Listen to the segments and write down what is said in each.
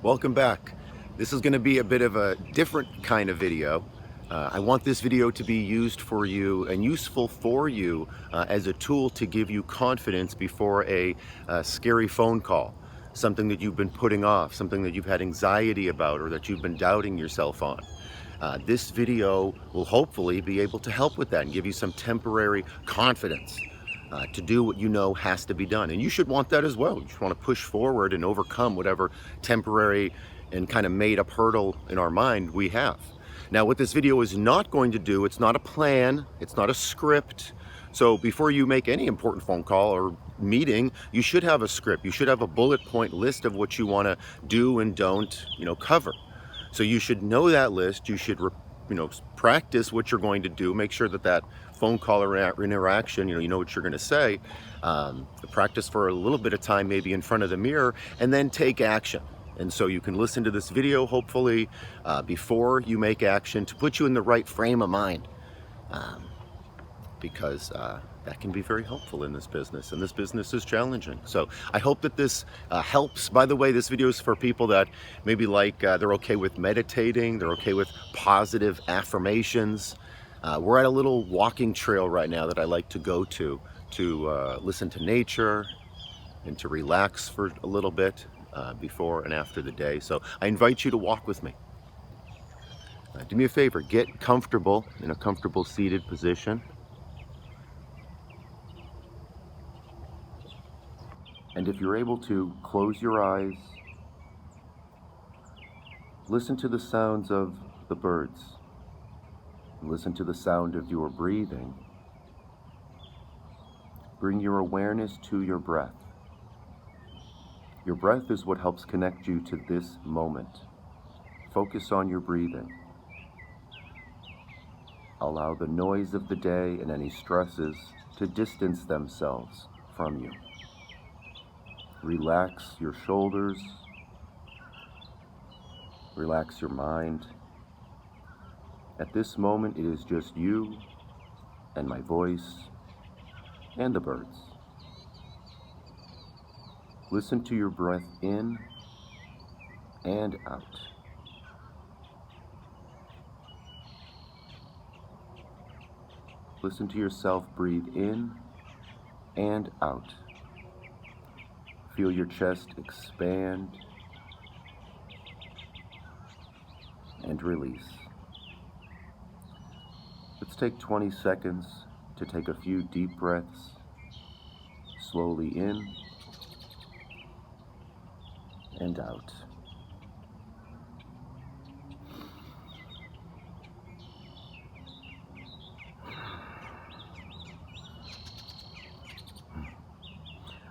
Welcome back. This is going to be a bit of a different kind of video. I want this video to be used for you and useful for you as a tool to give you confidence before a scary phone call, something that you've been putting off, something that you've had anxiety about or that you've been doubting yourself on. This video will hopefully be able to help with that and give you some temporary confidence to do what you know has to be done. And you should want that as well. You should want to push forward and overcome whatever temporary and kind of made up hurdle in our mind we have. Now, what this video is not going to do, it's not a plan, it's not a script. So before you make any important phone call or meeting, you should have a script. You should have a bullet point list of what you want to do and don't, cover. So you should know that list. You should, practice what you're going to do. Make sure that phone call or interaction, you know what you're going to say. Practice for a little bit of time, maybe in front of the mirror, and then take action. And so you can listen to this video, hopefully, before you make action to put you in the right frame of mind. Because that can be very helpful in this business, and this business is challenging. So I hope that this helps. By the way, this video is for people that maybe they're okay with meditating, they're okay with positive affirmations. We're at a little walking trail right now that I like to go to listen to nature and to relax for a little bit before and after the day. So I invite you to walk with me. Do me a favor, get comfortable in a comfortable seated position. And if you're able to, close your eyes. Listen to the sounds of the birds. Listen to the sound of your breathing. Bring your awareness to your breath. Your breath is what helps connect you to this moment. Focus on your breathing. Allow the noise of the day and any stresses to distance themselves from you. Relax your shoulders. Relax your mind. At this moment, it is just you and my voice and the birds. Listen to your breath in and out. Listen to yourself breathe in and out. Feel your chest expand and release. Let's take 20 seconds to take a few deep breaths, slowly in and out.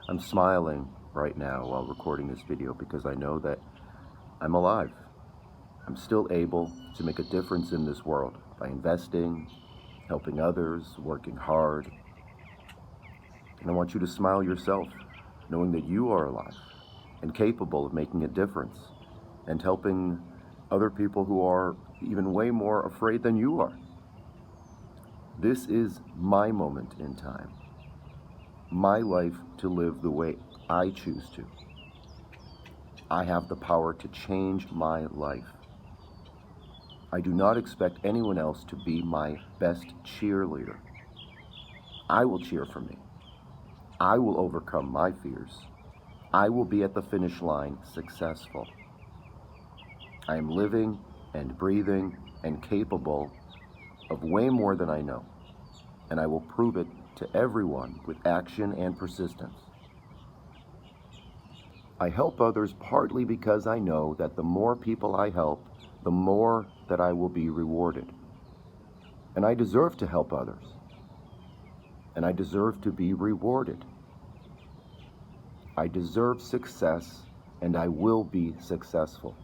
I'm smiling right now while recording this video because I know that I'm alive. I'm still able to make a difference in this world by investing, helping others, working hard. And I want you to smile yourself, knowing that you are alive and capable of making a difference and helping other people who are even way more afraid than you are. This is my moment in time, my life to live the way I choose to. I have the power to change my life. I do not expect anyone else to be my best cheerleader. I will cheer for me. I will overcome my fears. I will be at the finish line successful. I am living and breathing and capable of way more than I know, and I will prove it to everyone with action and persistence. I help others partly because I know that the more people I help, the more that I will be rewarded. And I deserve to help others. And I deserve to be rewarded. I deserve success, and I will be successful.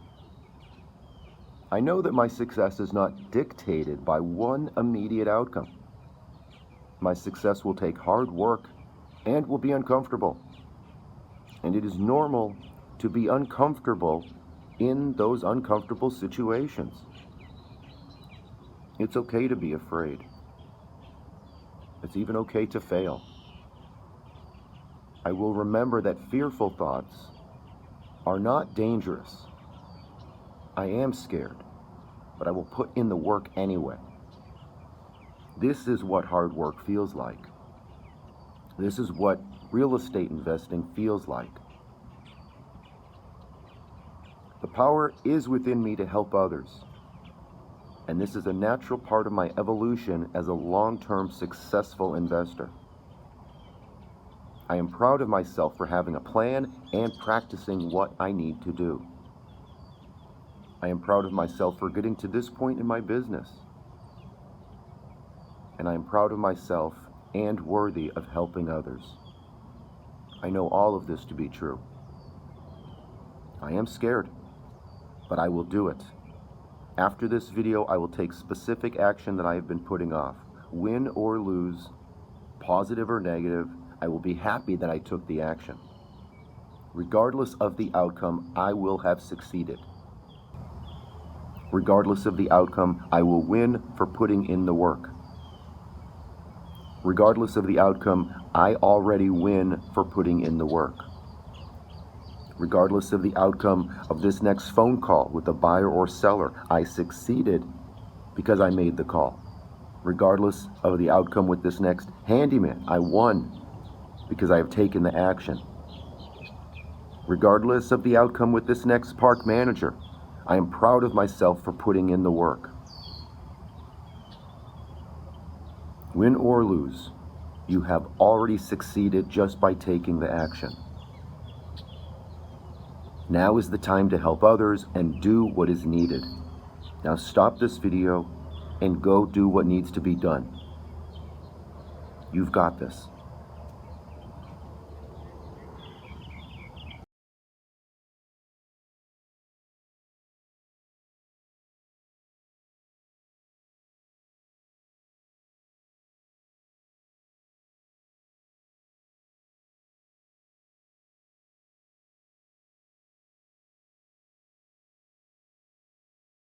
I know that my success is not dictated by one immediate outcome. My success will take hard work and will be uncomfortable. And it is normal to be uncomfortable in those uncomfortable situations. It's okay to be afraid. It's even okay to fail. I will remember that fearful thoughts are not dangerous. I am scared, but I will put in the work anyway. This is what hard work feels like. This is what real estate investing feels like. The power is within me to help others, and this is a natural part of my evolution as a long-term successful investor. I am proud of myself for having a plan and practicing what I need to do. I am proud of myself for getting to this point in my business. And I am proud of myself and worthy of helping others. I know all of this to be true. I am scared, but I will do it. After this video, I will take specific action that I have been putting off. Win or lose, positive or negative, I will be happy that I took the action. Regardless of the outcome, I will have succeeded. Regardless of the outcome, I will win for putting in the work. Regardless of the outcome, I already win for putting in the work. Regardless of the outcome of this next phone call with a buyer or seller, I succeeded because I made the call. Regardless of the outcome with this next handyman, I won because I have taken the action. Regardless of the outcome with this next park manager, I am proud of myself for putting in the work. Win or lose, you have already succeeded just by taking the action. Now is the time to help others and do what is needed. Now stop this video and go do what needs to be done. You've got this.